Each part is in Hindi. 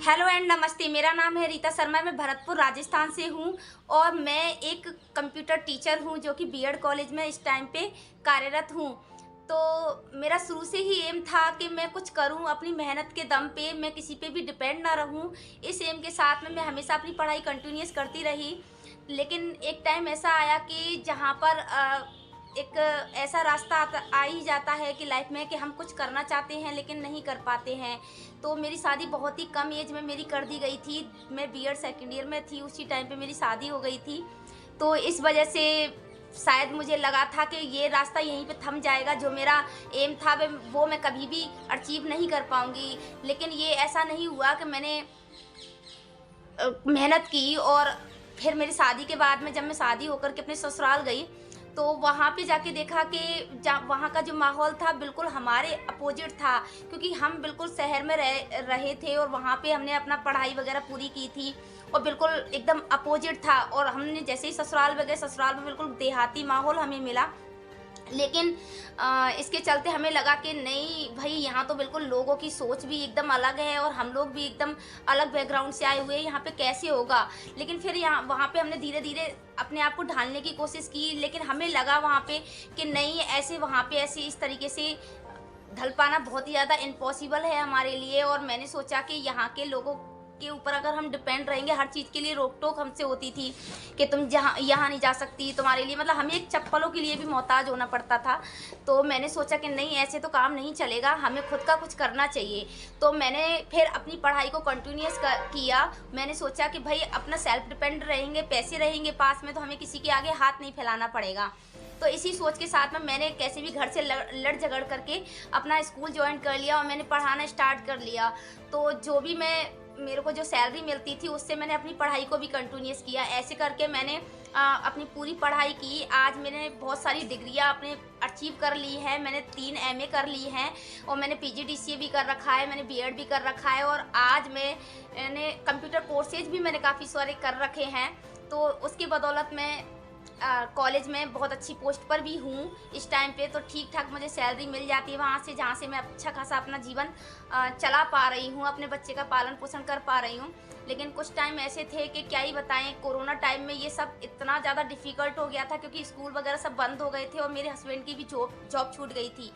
हेलो एंड नमस्ते। मेरा नाम है रीता शर्मा। मैं भरतपुर राजस्थान से हूँ और मैं एक कंप्यूटर टीचर हूँ जो कि बीएड कॉलेज में इस टाइम पे कार्यरत हूँ। तो मेरा शुरू से ही एम था कि मैं कुछ करूँ अपनी मेहनत के दम पे, मैं किसी पे भी डिपेंड ना रहूँ। इस एम के साथ में मैं हमेशा अपनी पढ़ाई कंटिन्यूअस करती रही। लेकिन एक टाइम ऐसा आया कि जहाँ पर एक ऐसा रास्ता आ ही जाता है कि लाइफ में कि हम कुछ करना चाहते हैं लेकिन नहीं कर पाते हैं। तो मेरी शादी बहुत ही कम एज में मेरी कर दी गई थी। मैं बीएड सेकंड ईयर में थी, उसी टाइम पे मेरी शादी हो गई थी। तो इस वजह से शायद मुझे लगा था कि ये रास्ता यहीं पे थम जाएगा, जो मेरा एम था वो मैं कभी भी अचीव नहीं कर पाऊंगी। लेकिन ये ऐसा नहीं हुआ कि मैंने मेहनत की और फिर मेरी शादी के बाद में जब मैं शादी होकर के अपने ससुराल गई तो वहाँ पे जाके देखा कि वहाँ का जो माहौल था बिल्कुल हमारे अपोजिट था, क्योंकि हम बिल्कुल शहर में रहे थे और वहाँ पे हमने अपना पढ़ाई वगैरह पूरी की थी और बिल्कुल एकदम अपोजिट था। और हमने जैसे ही ससुराल में गए, ससुराल में बिल्कुल देहाती माहौल हमें मिला। लेकिन इसके चलते हमें लगा कि नहीं भाई, यहाँ तो बिल्कुल लोगों की सोच भी एकदम अलग है और हम लोग भी एकदम अलग बैकग्राउंड से आए हुए हैं, यहाँ पे कैसे होगा। लेकिन फिर यहाँ वहाँ पे हमने धीरे धीरे अपने आप को ढालने की कोशिश की, लेकिन हमें लगा वहाँ पे कि नहीं, ऐसे वहाँ पे ऐसे इस तरीके से ढल पाना बहुत ही ज़्यादा इम्पॉसिबल है हमारे लिए। और मैंने सोचा कि यहाँ के लोगों के ऊपर अगर हम डिपेंड रहेंगे, हर चीज़ के लिए रोक टोक हमसे होती थी कि तुम जहाँ यहाँ नहीं जा सकती, तुम्हारे लिए मतलब हमें एक चप्पलों के लिए भी मोहताज होना पड़ता था। तो मैंने सोचा कि नहीं, ऐसे तो काम नहीं चलेगा, हमें खुद का कुछ करना चाहिए। तो मैंने फिर अपनी पढ़ाई को कंटिन्यूअस किया। मैंने सोचा कि भाई अपना सेल्फ डिपेंड रहेंगे, पैसे रहेंगे पास में तो हमें किसी के आगे हाथ नहीं फैलाना पड़ेगा। तो इसी सोच के साथ में मैंने कैसे भी घर से लड़ झगड़ करके अपना स्कूल ज्वाइन कर लिया और मैंने पढ़ाना स्टार्ट कर लिया। तो जो भी मेरे को जो सैलरी मिलती थी उससे मैंने अपनी पढ़ाई को भी कंटिन्यूअस किया। ऐसे करके मैंने अपनी पूरी पढ़ाई की। आज मैंने बहुत सारी डिग्रियां अपने अचीव कर ली है। मैंने 3 एमए कर ली हैं और मैंने पीजीडीसीए भी कर रखा है, मैंने बीएड भी कर रखा है और आज मैंने कंप्यूटर कोर्सेज भी मैंने काफ़ी सारे कर रखे हैं। तो उसकी बदौलत मैं कॉलेज में बहुत अच्छी पोस्ट पर भी हूँ इस टाइम पे। तो ठीक ठाक मुझे सैलरी मिल जाती है वहाँ से, जहाँ से मैं अच्छा खासा अपना जीवन चला पा रही हूँ, अपने बच्चे का पालन पोषण कर पा रही हूँ। लेकिन कुछ टाइम ऐसे थे कि क्या ही बताएं, कोरोना टाइम में ये सब इतना ज़्यादा डिफ़िकल्ट हो गया था क्योंकि स्कूल वगैरह सब बंद हो गए थे और मेरे हस्बैंड की भी जॉब छूट गई थी।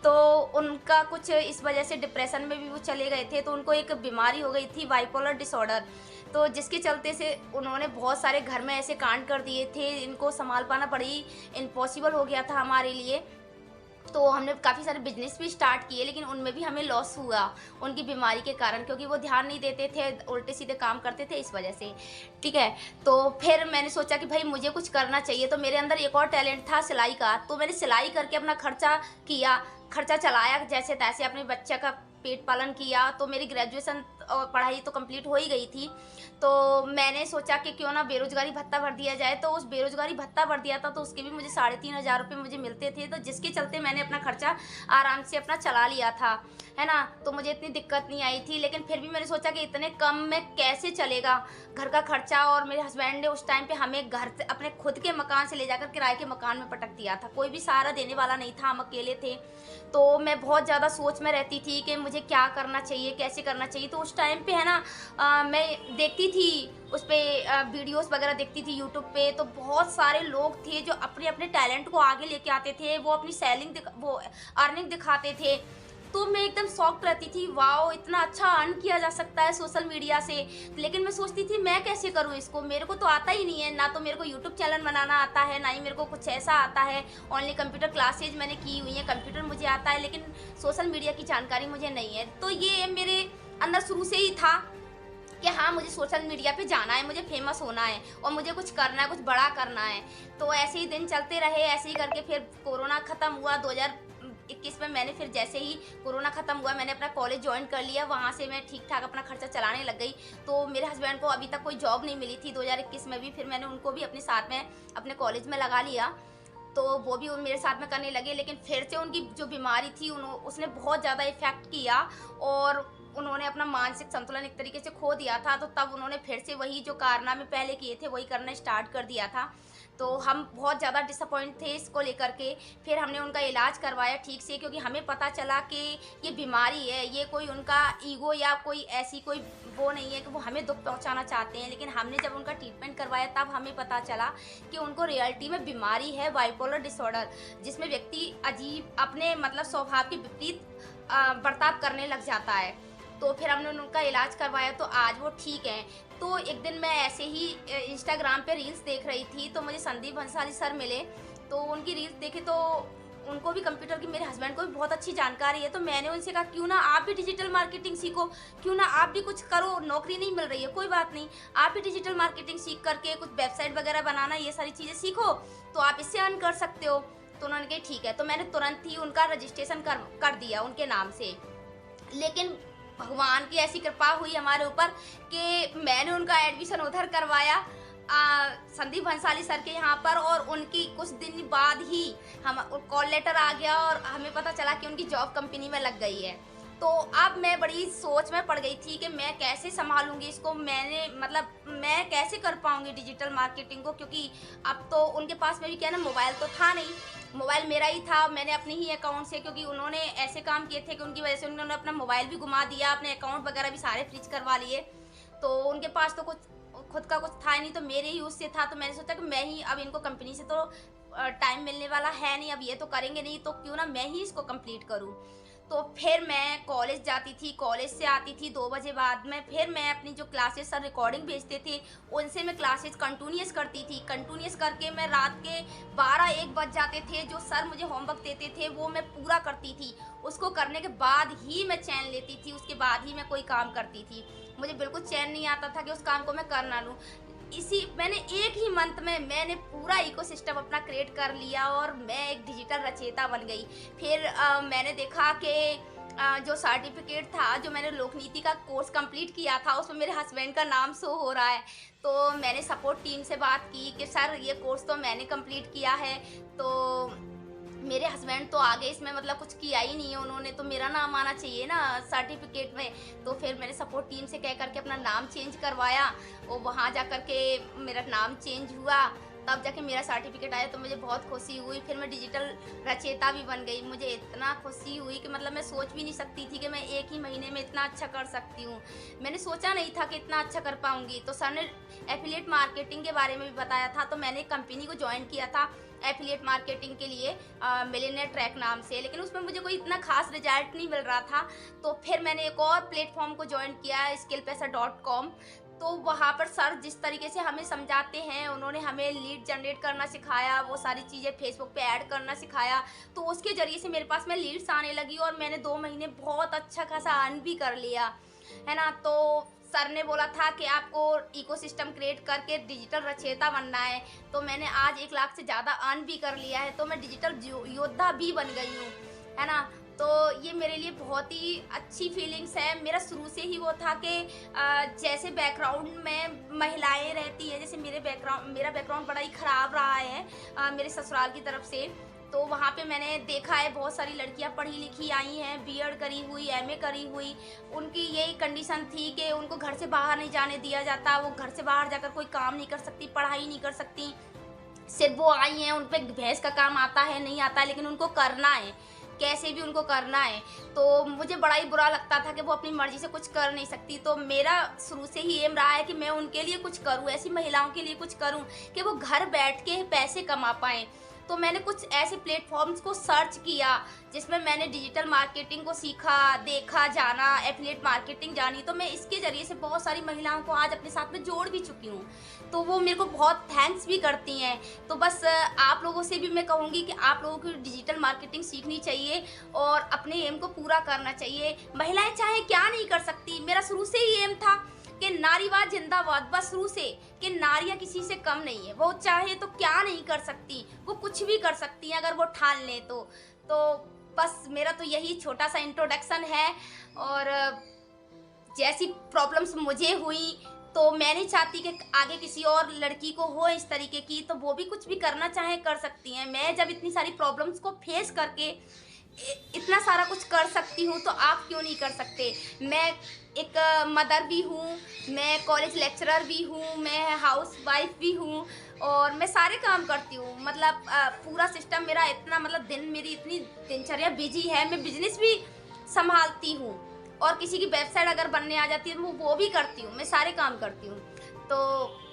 तो उनका कुछ इस वजह से डिप्रेशन में भी वो चले गए थे। तो उनको एक बीमारी हो गई थी, बाइपोलर डिसऑर्डर। तो जिसके चलते से उन्होंने बहुत सारे घर में ऐसे कांड कर दिए थे, इनको संभाल पाना बड़ी इम्पॉसिबल हो गया था हमारे लिए। तो हमने काफ़ी सारे बिजनेस भी स्टार्ट किए लेकिन उनमें भी हमें लॉस हुआ उनकी बीमारी के कारण, क्योंकि वो ध्यान नहीं देते थे, उल्टे सीधे काम करते थे इस वजह से। ठीक है, तो फिर मैंने सोचा कि भाई मुझे कुछ करना चाहिए। तो मेरे अंदर एक और टैलेंट था सिलाई का। तो मैंने सिलाई करके अपना खर्चा चलाया जैसे तैसे, अपने बच्चे का पेट पालन किया। तो मेरी ग्रेजुएशन और पढ़ाई तो कंप्लीट हो ही गई थी। तो मैंने सोचा कि क्यों ना बेरोजगारी भत्ता भर दिया जाए। तो उस बेरोजगारी भत्ता भर दिया था तो उसके भी मुझे 3,500 रुपये मुझे मिलते थे। तो जिसके चलते मैंने अपना खर्चा आराम से अपना चला लिया था, है ना। तो मुझे इतनी दिक्कत नहीं आई थी। लेकिन फिर भी मैंने सोचा कि इतने कम में कैसे चलेगा घर का खर्चा। और मेरे हस्बैंड ने उस टाइम पे हमें घर से अपने खुद के मकान से ले जाकर किराए के मकान में पटक दिया था। कोई भी सहारा देने वाला नहीं था, हम अकेले थे। तो मैं बहुत ज़्यादा सोच में रहती थी कि मुझे क्या करना चाहिए, कैसे करना चाहिए। तो उस टाइम पे है ना मैं देखती थी उस पर वीडियोस वगैरह देखती थी यूट्यूब पे। तो बहुत सारे लोग थे जो अपने अपने टैलेंट को आगे लेके आते थे, वो अपनी वो अर्निंग दिखाते थे। तो मैं एकदम शॉक्ड रहती थी, वाओ इतना अच्छा अर्न किया जा सकता है सोशल मीडिया से। लेकिन मैं सोचती थी मैं कैसे करूँ इसको, मेरे को तो आता ही नहीं है। ना तो मेरे को यूट्यूब चैनल बनाना आता है, ना ही मेरे को कुछ ऐसा आता है। ओनली कंप्यूटर क्लासेज मैंने की हुई है, कंप्यूटर मुझे आता है लेकिन सोशल मीडिया की जानकारी मुझे नहीं है। तो ये मेरे अंदर शुरू से ही था कि हाँ, मुझे सोशल मीडिया पे जाना है, मुझे फेमस होना है और मुझे कुछ करना है, कुछ बड़ा करना है। तो ऐसे ही दिन चलते रहे, ऐसे ही करके फिर कोरोना ख़त्म हुआ 2021 में। मैंने फिर जैसे ही कोरोना ख़त्म हुआ मैंने अपना कॉलेज ज्वाइन कर लिया। वहाँ से मैं ठीक ठाक अपना खर्चा चलाने लग गई। तो मेरे हस्बैंड को अभी तक कोई जॉब नहीं मिली थी 2021 में भी। फिर मैंने उनको भी अपने साथ में अपने कॉलेज में लगा लिया, तो वो भी मेरे साथ में करने लगे। लेकिन फिर से उनकी जो बीमारी थी उसने बहुत ज़्यादा इफ़ेक्ट किया और उन्होंने अपना मानसिक संतुलन एक तरीके से खो दिया था, तो तब उन्होंने फिर से वही जो कारनामे पहले किए थे वही करना स्टार्ट कर दिया था। तो हम बहुत ज़्यादा डिसअपॉइंट थे इसको लेकर के। फिर हमने उनका इलाज करवाया ठीक से, क्योंकि हमें पता चला कि ये बीमारी है, ये कोई उनका ईगो या कोई ऐसी कोई वो नहीं है कि वो हमें दुःख पहुँचाना चाहते हैं। लेकिन हमने जब उनका ट्रीटमेंट करवाया तब हमें पता चला कि उनको रियलिटी में बीमारी है बाइपोलर डिसऑर्डर, जिसमें व्यक्ति अजीब अपने मतलब स्वभाव के विपरीत बर्ताव करने लग जाता है। तो फिर हमने उनका इलाज करवाया तो आज वो ठीक हैं। तो एक दिन मैं ऐसे ही इंस्टाग्राम पे रील्स देख रही थी, तो मुझे संदीप भंसाली सर मिले। तो उनकी रील्स देखी तो उनको भी कंप्यूटर की, मेरे हस्बैंड को भी बहुत अच्छी जानकारी है। तो मैंने उनसे कहा क्यों ना आप भी डिजिटल मार्केटिंग सीखो, क्यों ना आप भी कुछ करो, नौकरी नहीं मिल रही है कोई बात नहीं, आप भी डिजिटल मार्केटिंग सीख करके कुछ वेबसाइट वगैरह बनाना, ये सारी चीज़ें सीखो तो आप इससे अर्न कर सकते हो। तो उन्होंने कहा ठीक है। तो मैंने तुरंत ही उनका रजिस्ट्रेशन कर दिया उनके नाम से। लेकिन भगवान की ऐसी कृपा हुई हमारे ऊपर कि मैंने उनका एडमिशन उधर करवाया संदीप भंसाली सर के यहाँ पर, और उनकी कुछ दिन बाद ही हम कॉल लेटर आ गया और हमें पता चला कि उनकी जॉब कंपनी में लग गई है। तो अब मैं बड़ी सोच में पड़ गई थी कि मैं कैसे संभालूंगी इसको, मैं कैसे कर पाऊंगी डिजिटल मार्केटिंग को, क्योंकि अब तो उनके पास में भी क्या ना मोबाइल तो था नहीं, मोबाइल मेरा ही था। मैंने अपने ही अकाउंट से, क्योंकि उन्होंने ऐसे काम किए थे कि उनकी वजह से उन्होंने अपना मोबाइल भी घुमा दिया, अपने अकाउंट वगैरह भी सारे फ्रीज करवा लिए। तो उनके पास तो कुछ खुद का कुछ था नहीं, तो मेरे ही उससे था। तो मैंने सोचा कि मैं ही, अब इनको कंपनी से तो टाइम मिलने वाला है नहीं, अब ये तो करेंगे नहीं, तो क्यों ना मैं ही इसको कंप्लीट करूँ। तो फिर मैं कॉलेज जाती थी, कॉलेज से आती थी 2 बजे बाद में, फिर मैं अपनी जो क्लासेस सर रिकॉर्डिंग भेजते थे उनसे मैं क्लासेस कंटिन्यूअस करती थी। कंटिन्यूअस करके मैं रात के 12-1 बज जाते थे, जो सर मुझे होमवर्क देते थे वो मैं पूरा करती थी। उसको करने के बाद ही मैं चैन लेती थी, उसके बाद ही मैं कोई काम करती थी। मुझे बिल्कुल चैन नहीं आता था कि उस काम को मैं कर ना लूँ। मैंने एक ही मंथ में मैंने पूरा इकोसिस्टम अपना क्रिएट कर लिया और मैं एक डिजिटल रचयिता बन गई। फिर मैंने देखा कि जो सर्टिफिकेट था, जो मैंने लोकनीति का कोर्स कंप्लीट किया था, उसमें मेरे हस्बैंड का नाम शो हो रहा है। तो मैंने सपोर्ट टीम से बात की कि सर ये कोर्स तो मैंने कंप्लीट किया है, तो मेरे हस्बैंड तो आगे इसमें मतलब कुछ किया ही नहीं है, उन्होंने तो मेरा नाम आना चाहिए ना सर्टिफिकेट में। तो फिर मैंने सपोर्ट टीम से कह करके अपना नाम चेंज करवाया और वहाँ जा कर के मेरा नाम चेंज हुआ, तब जाके मेरा सर्टिफिकेट आया। तो मुझे बहुत खुशी हुई। फिर मैं डिजिटल रचयिता भी बन गई। मुझे इतना खुशी हुई कि मतलब मैं सोच भी नहीं सकती थी कि मैं एक ही महीने में इतना अच्छा कर सकती हूँ। मैंने सोचा नहीं था कि इतना अच्छा कर पाऊँगी। तो सर ने एफिलिएट मार्केटिंग के बारे में भी बताया था, तो मैंने एक कंपनी को ज्वाइन किया था एफिलिएट मार्केटिंग के लिए, मिलियनेयर ट्रैक नाम से। लेकिन उसमें मुझे कोई इतना खास रिजल्ट नहीं मिल रहा था। तो फिर मैंने एक और प्लेटफॉर्म को ज्वाइन किया, skillpesa.com। तो वहाँ पर सर जिस तरीके से हमें समझाते हैं, उन्होंने हमें लीड जनरेट करना सिखाया, वो सारी चीज़ें फेसबुक पे ऐड करना सिखाया। तो उसके ज़रिए से मेरे पास में लीड्स आने लगी और मैंने 2 महीने बहुत अच्छा खासा अर्न भी कर लिया, है ना। तो सर ने बोला था कि आपको इकोसिस्टम क्रिएट करके डिजिटल रचयिता बनना है। तो मैंने आज 1 लाख से ज़्यादा अर्न भी कर लिया है, तो मैं डिजिटल योद्धा भी बन गई हूँ, है ना। तो ये मेरे लिए बहुत ही अच्छी फीलिंग्स है। मेरा शुरू से ही वो था कि जैसे बैकग्राउंड में महिलाएं रहती है, जैसे मेरा बैकग्राउंड बड़ा ही ख़राब रहा है मेरे ससुराल की तरफ से। तो वहाँ पे मैंने देखा है बहुत सारी लड़कियाँ पढ़ी लिखी आई हैं, बीएड करी हुई, एमए करी हुई, उनकी यही कंडीशन थी कि उनको घर से बाहर नहीं जाने दिया जाता, वो घर से बाहर जाकर कोई काम नहीं कर सकती, पढ़ाई नहीं कर सकती। सिर्फ वो आई हैं, उन पे भैंस का काम आता है नहीं आता है, लेकिन उनको करना है, कैसे भी उनको करना है। तो मुझे बड़ा ही बुरा लगता था कि वो अपनी मर्जी से कुछ कर नहीं सकती। तो मेरा शुरू से ही एम रहा है कि मैं उनके लिए कुछ करूँ, ऐसी महिलाओं के लिए कुछ करूँ कि वो घर बैठ के पैसे कमा पाएँ। तो मैंने कुछ ऐसे प्लेटफॉर्म्स को सर्च किया जिसमें मैंने डिजिटल मार्केटिंग को सीखा, देखा, जाना, एफिलिएट मार्केटिंग जानी। तो मैं इसके ज़रिए से बहुत सारी महिलाओं को आज अपने साथ में जोड़ भी चुकी हूँ, तो वो मेरे को बहुत थैंक्स भी करती हैं। तो बस आप लोगों से भी मैं कहूँगी कि आप लोगों को डिजिटल मार्केटिंग सीखनी चाहिए और अपने एम को पूरा करना चाहिए। महिलाएं चाहे क्या नहीं कर सकती, मेरा शुरू से ही एम था कि नारीवाद जिंदाबाद, बस शुरू से, कि नारियां किसी से कम नहीं है, वो चाहे तो क्या नहीं कर सकती, वो कुछ भी कर सकती हैं अगर वो ठान लें तो बस मेरा तो यही छोटा सा इंट्रोडक्शन है। और जैसी प्रॉब्लम्स मुझे हुई तो मैं नहीं चाहती कि आगे किसी और लड़की को हो इस तरीके की, तो वो भी कुछ भी करना चाहे कर सकती हैं। मैं जब इतनी सारी प्रॉब्लम्स को फेस करके इतना सारा कुछ कर सकती हूँ तो आप क्यों नहीं कर सकते। मैं एक मदर भी हूँ, मैं कॉलेज लेक्चरर भी हूँ, मैं हाउस वाइफ भी हूँ और मैं सारे काम करती हूँ। मतलब पूरा सिस्टम मेरा इतना, मतलब दिन मेरी इतनी दिनचर्या बिजी है, मैं बिजनेस भी संभालती हूँ और किसी की वेबसाइट अगर बनने आ जाती है मैं वो भी करती हूँ, मैं सारे काम करती हूँ। तो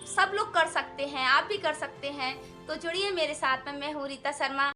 सब लोग कर सकते हैं, आप भी कर सकते हैं। तो जुड़िए मेरे साथ में, मैं हूँ रीता शर्मा।